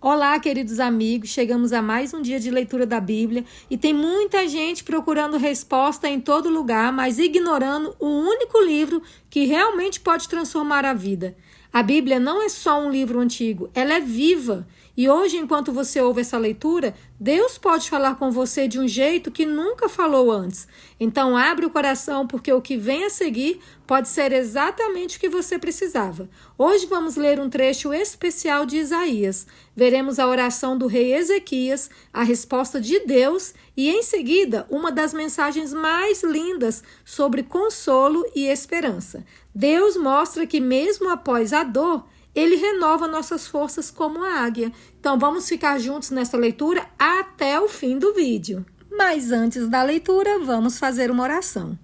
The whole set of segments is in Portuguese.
Olá, queridos amigos, chegamos a mais um dia de leitura da Bíblia e tem muita gente procurando resposta em todo lugar, mas ignorando o único livro que realmente pode transformar a vida. A Bíblia não é só um livro antigo, ela é viva. E hoje, enquanto você ouve essa leitura, Deus pode falar com você de um jeito que nunca falou antes. Então, abre o coração, porque o que vem a seguir pode ser exatamente o que você precisava. Hoje vamos ler um trecho especial de Isaías. Veremos a oração do rei Ezequias, a resposta de Deus e, em seguida, uma das mensagens mais lindas sobre consolo e esperança. Deus mostra que mesmo após a dor, Ele renova nossas forças como a águia. Então vamos ficar juntos nessa leitura até o fim do vídeo. Mas antes da leitura, vamos fazer uma oração.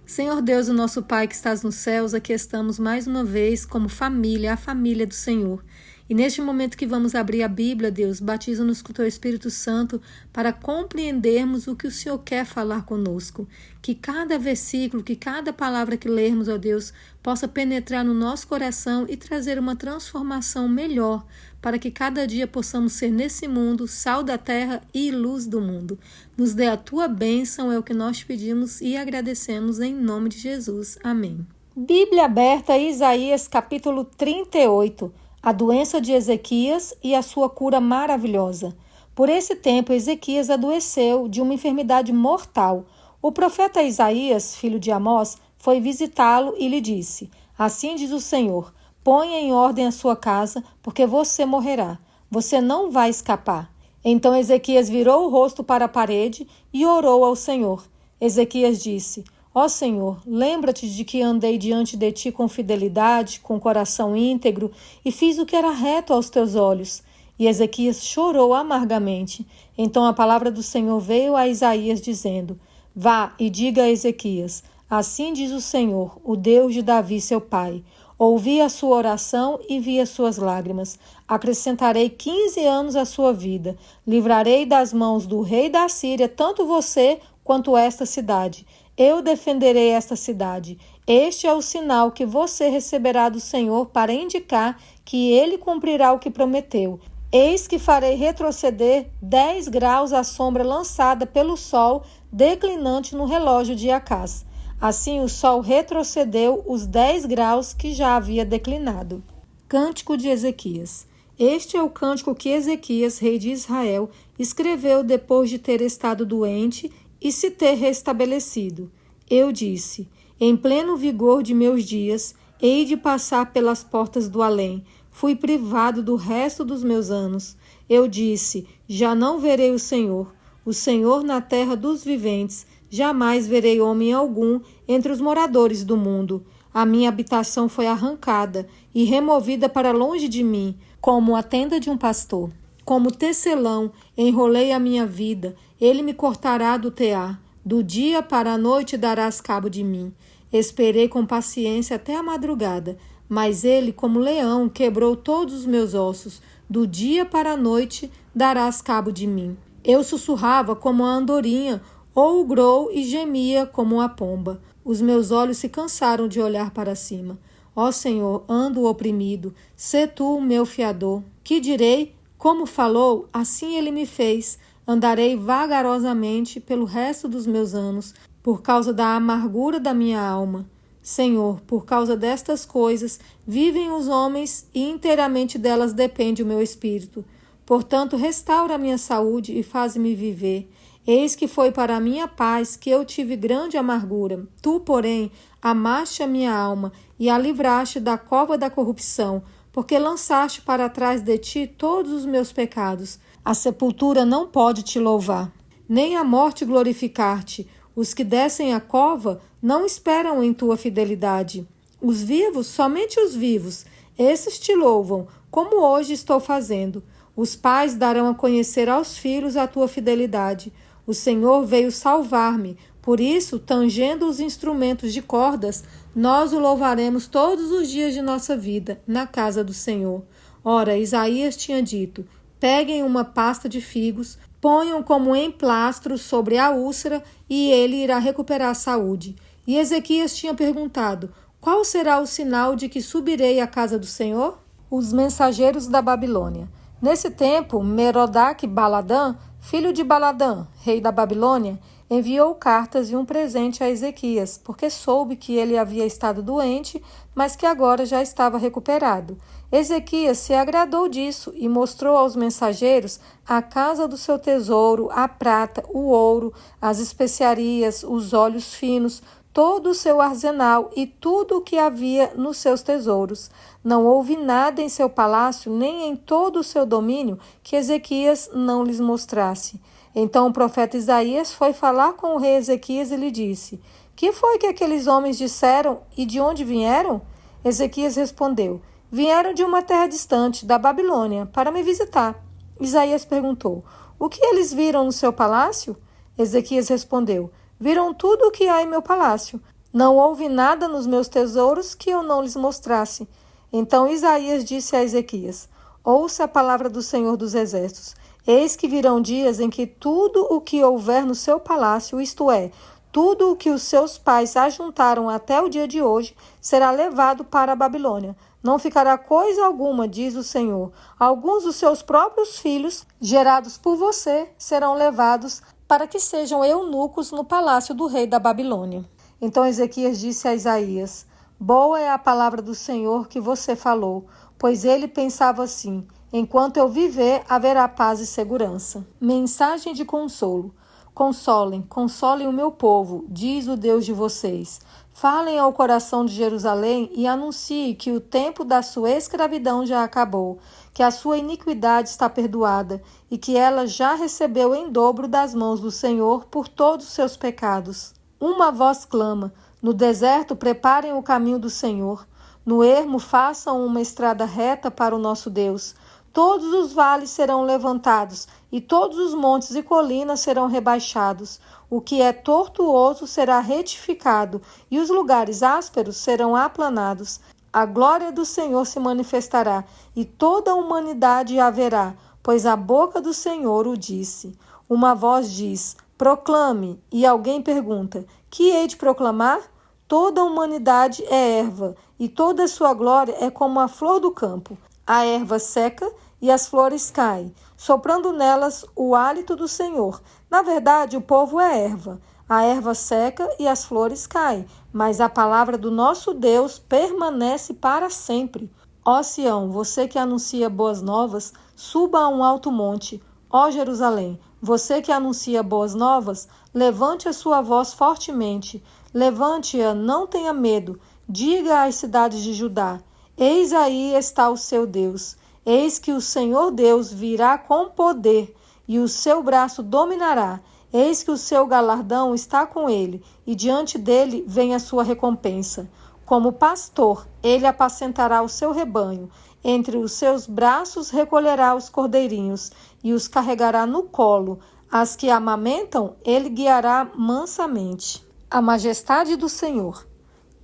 Senhor Deus, o nosso Pai que estás nos céus, aqui estamos mais uma vez como família, a família do Senhor. E neste momento que vamos abrir a Bíblia, Deus, batiza-nos com o Teu Espírito Santo para compreendermos o que o Senhor quer falar conosco. Que cada versículo, que cada palavra que lermos, ó Deus, possa penetrar no nosso coração e trazer uma transformação melhor, para que cada dia possamos ser nesse mundo sal da terra e luz do mundo. Nos dê a Tua bênção, é o que nós pedimos e agradecemos em nome de Jesus. Amém. Bíblia aberta, Isaías capítulo 38. A doença de Ezequias e a sua cura maravilhosa. Por esse tempo, Ezequias adoeceu de uma enfermidade mortal. O profeta Isaías, filho de Amós, foi visitá-lo e lhe disse: Assim diz o Senhor, ponha em ordem a sua casa, porque você morrerá. Você não vai escapar. Então Ezequias virou o rosto para a parede e orou ao Senhor. Ezequias disse: Ó Senhor, lembra-te de que andei diante de ti com fidelidade, com coração íntegro, e fiz o que era reto aos teus olhos. E Ezequias chorou amargamente. Então a palavra do Senhor veio a Isaías, dizendo: Vá e diga a Ezequias: Assim diz o Senhor, o Deus de Davi, seu pai. Ouvi a sua oração e vi as suas lágrimas. Acrescentarei 15 anos à sua vida. Livrarei das mãos do rei da Síria tanto você quanto esta cidade. Eu defenderei esta cidade. Este é o sinal que você receberá do Senhor para indicar que ele cumprirá o que prometeu. Eis que farei retroceder 10 graus a sombra lançada pelo sol declinante no relógio de Acás. Assim o sol retrocedeu os 10 graus que já havia declinado. Cântico de Ezequias. Este é o cântico que Ezequias, rei de Israel, escreveu depois de ter estado doente e se ter restabelecido. Eu disse: em pleno vigor de meus dias, hei de passar pelas portas do além. Fui privado do resto dos meus anos. Eu disse: já não verei o Senhor na terra dos viventes. Jamais verei homem algum entre os moradores do mundo. A minha habitação foi arrancada e removida para longe de mim, como a tenda de um pastor. Como tecelão, enrolei a minha vida, ele me cortará do tear. Do dia para a noite darás cabo de mim. Esperei com paciência até a madrugada, mas ele, como leão, quebrou todos os meus ossos. Do dia para a noite darás cabo de mim. Eu sussurrava como a andorinha, ou o grou, e gemia como a pomba. Os meus olhos se cansaram de olhar para cima. Ó Senhor, ando oprimido, sê tu o meu fiador. Que direi? Como falou, assim ele me fez. Andarei vagarosamente pelo resto dos meus anos, por causa da amargura da minha alma. Senhor, por causa destas coisas, vivem os homens e inteiramente delas depende o meu espírito. Portanto, restaura a minha saúde e faz-me viver. Eis que foi para a minha paz que eu tive grande amargura. Tu, porém, amaste a minha alma e a livraste da cova da corrupção, porque lançaste para trás de ti todos os meus pecados. A sepultura não pode te louvar, nem a morte glorificar-te. Os que descem a cova não esperam em tua fidelidade. Os vivos, somente os vivos, esses te louvam, como hoje estou fazendo. Os pais darão a conhecer aos filhos a tua fidelidade. O Senhor veio salvar-me. Por isso, tangendo os instrumentos de cordas, nós o louvaremos todos os dias de nossa vida, na casa do Senhor. Ora, Isaías tinha dito: peguem uma pasta de figos, ponham como emplastro sobre a úlcera e ele irá recuperar a saúde. E Ezequias tinha perguntado: qual será o sinal de que subirei à casa do Senhor? Os mensageiros da Babilônia. Nesse tempo, Merodach-Baladã, filho de Baladã, rei da Babilônia, enviou cartas e um presente a Ezequias, porque soube que ele havia estado doente, mas que agora já estava recuperado. Ezequias se agradou disso e mostrou aos mensageiros a casa do seu tesouro, a prata, o ouro, as especiarias, os óleos finos, todo o seu arsenal e tudo o que havia nos seus tesouros. Não houve nada em seu palácio, nem em todo o seu domínio, que Ezequias não lhes mostrasse. Então o profeta Isaías foi falar com o rei Ezequias e lhe disse: Que foi que aqueles homens disseram e de onde vieram? Ezequias respondeu: Vieram de uma terra distante, da Babilônia, para me visitar. Isaías perguntou: O que eles viram no seu palácio? Ezequias respondeu: Viram tudo o que há em meu palácio. Não houve nada nos meus tesouros que eu não lhes mostrasse. Então Isaías disse a Ezequias: Ouça a palavra do Senhor dos Exércitos. Eis que virão dias em que tudo o que houver no seu palácio, isto é, tudo o que os seus pais ajuntaram até o dia de hoje, será levado para a Babilônia. Não ficará coisa alguma, diz o Senhor. Alguns dos seus próprios filhos, gerados por você, serão levados para que sejam eunucos no palácio do rei da Babilônia. Então Ezequias disse a Isaías: Boa é a palavra do Senhor que você falou, pois ele pensava assim: enquanto eu viver, haverá paz e segurança. Mensagem de consolo. Consolem o meu povo, diz o Deus de vocês. Falem ao coração de Jerusalém e anuncie que o tempo da sua escravidão já acabou, que a sua iniquidade está perdoada e que ela já recebeu em dobro das mãos do Senhor por todos os seus pecados. Uma voz clama: no deserto preparem o caminho do Senhor, no ermo façam uma estrada reta para o nosso Deus. Todos os vales serão levantados, e todos os montes e colinas serão rebaixados. O que é tortuoso será retificado, e os lugares ásperos serão aplanados. A glória do Senhor se manifestará, e toda a humanidade a verá, pois a boca do Senhor o disse. Uma voz diz: proclame, e alguém pergunta: que hei de proclamar? Toda a humanidade é erva, e toda a sua glória é como a flor do campo. A erva seca e as flores caem, soprando nelas o hálito do Senhor. Na verdade, o povo é erva. A erva seca e as flores caem, mas a palavra do nosso Deus permanece para sempre. Ó Sião, você que anuncia boas novas, suba a um alto monte. Ó Jerusalém, você que anuncia boas novas, levante a sua voz fortemente. Levante-a, não tenha medo. Diga às cidades de Judá: eis aí está o seu Deus. Eis que o Senhor Deus virá com poder, e o seu braço dominará. Eis que o seu galardão está com ele, e diante dele vem a sua recompensa. Como pastor, ele apacentará o seu rebanho. Entre os seus braços recolherá os cordeirinhos, e os carregará no colo. As que amamentam, ele guiará mansamente. A majestade do Senhor.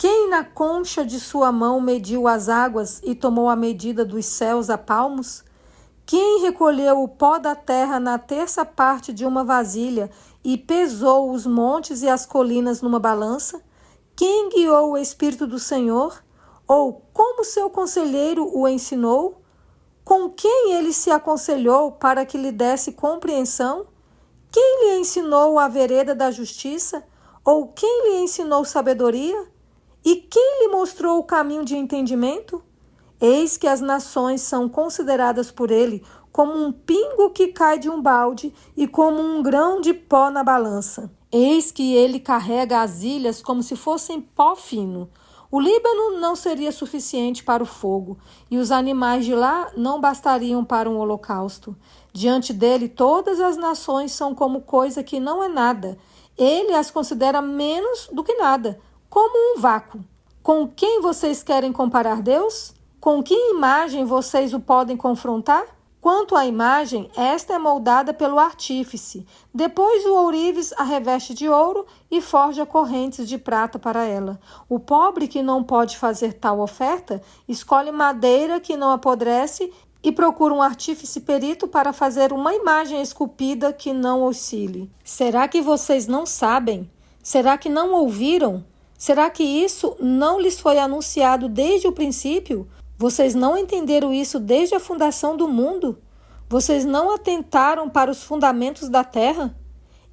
Quem na concha de sua mão mediu as águas e tomou a medida dos céus a palmos? Quem recolheu o pó da terra na terça parte de uma vasilha e pesou os montes e as colinas numa balança? Quem guiou o Espírito do Senhor? Ou como seu conselheiro o ensinou? Com quem ele se aconselhou para que lhe desse compreensão? Quem lhe ensinou a vereda da justiça? Ou quem lhe ensinou sabedoria? E quem lhe mostrou o caminho de entendimento? Eis que as nações são consideradas por ele como um pingo que cai de um balde e como um grão de pó na balança. Eis que ele carrega as ilhas como se fossem pó fino. O Líbano não seria suficiente para o fogo, e os animais de lá não bastariam para um holocausto. Diante dele, todas as nações são como coisa que não é nada. Ele as considera menos do que nada, como um vácuo. Com quem vocês querem comparar Deus? Com que imagem vocês o podem confrontar? Quanto à imagem, esta é moldada pelo artífice. Depois o ourives a reveste de ouro e forja correntes de prata para ela. O pobre que não pode fazer tal oferta, escolhe madeira que não apodrece e procura um artífice perito para fazer uma imagem esculpida que não oscile. Será que vocês não sabem? Será que não ouviram? Será que isso não lhes foi anunciado desde o princípio? Vocês não entenderam isso desde a fundação do mundo? Vocês não atentaram para os fundamentos da terra?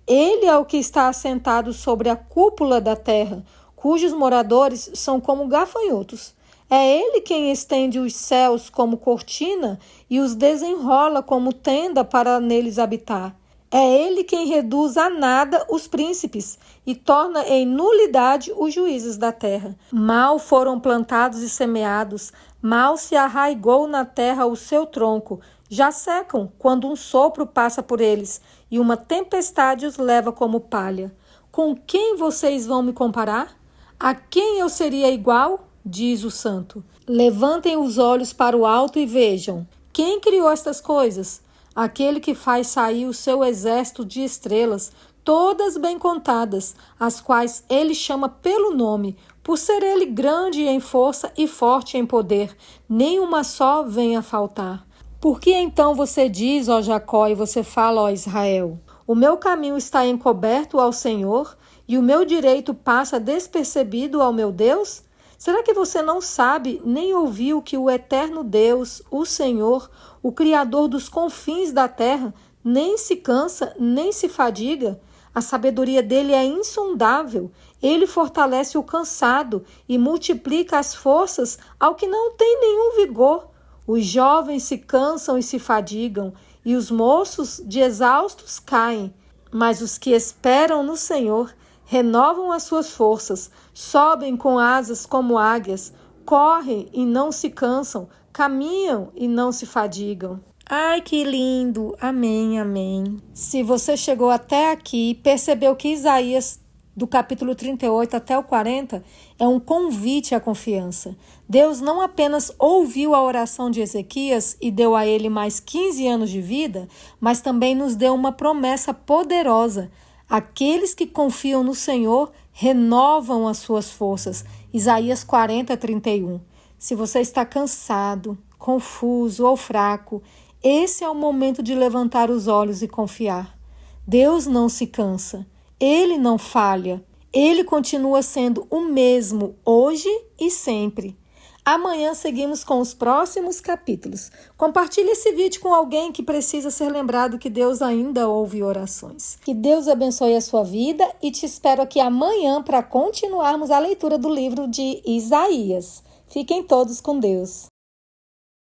Ele é o que está assentado sobre a cúpula da terra, cujos moradores são como gafanhotos. É ele quem estende os céus como cortina e os desenrola como tenda para neles habitar. É ele quem reduz a nada os príncipes e torna em nulidade os juízes da terra. Mal foram plantados e semeados, mal se arraigou na terra o seu tronco. Já secam quando um sopro passa por eles e uma tempestade os leva como palha. Com quem vocês vão me comparar? A quem eu seria igual? Diz o santo. Levantem os olhos para o alto e vejam. Quem criou estas coisas? Aquele que faz sair o seu exército de estrelas, todas bem contadas, as quais ele chama pelo nome, por ser ele grande em força e forte em poder, nenhuma só vem a faltar. Por que então você diz, ó Jacó, e você fala, ó Israel? O meu caminho está encoberto ao Senhor, e o meu direito passa despercebido ao meu Deus? Será que você não sabe nem ouviu que o eterno Deus, o Senhor, o Criador dos confins da terra, nem se cansa, nem se fadiga? A sabedoria dele é insondável. Ele fortalece o cansado e multiplica as forças ao que não tem nenhum vigor. Os jovens se cansam e se fadigam, e os moços de exaustos caem. Mas os que esperam no Senhor renovam as suas forças, sobem com asas como águias, correm e não se cansam, caminham e não se fadigam. Ai, que lindo! Amém, amém. Se você chegou até aqui e percebeu que Isaías, do capítulo 38 até o 40, é um convite à confiança. Deus não apenas ouviu a oração de Ezequias e deu a ele mais 15 anos de vida, mas também nos deu uma promessa poderosa. Aqueles que confiam no Senhor renovam as suas forças. Isaías 40, 31. Se você está cansado, confuso ou fraco, esse é o momento de levantar os olhos e confiar. Deus não se cansa. Ele não falha. Ele continua sendo o mesmo hoje e sempre. Amanhã seguimos com os próximos capítulos. Compartilhe esse vídeo com alguém que precisa ser lembrado que Deus ainda ouve orações. Que Deus abençoe a sua vida e te espero aqui amanhã para continuarmos a leitura do livro de Isaías. Fiquem todos com Deus.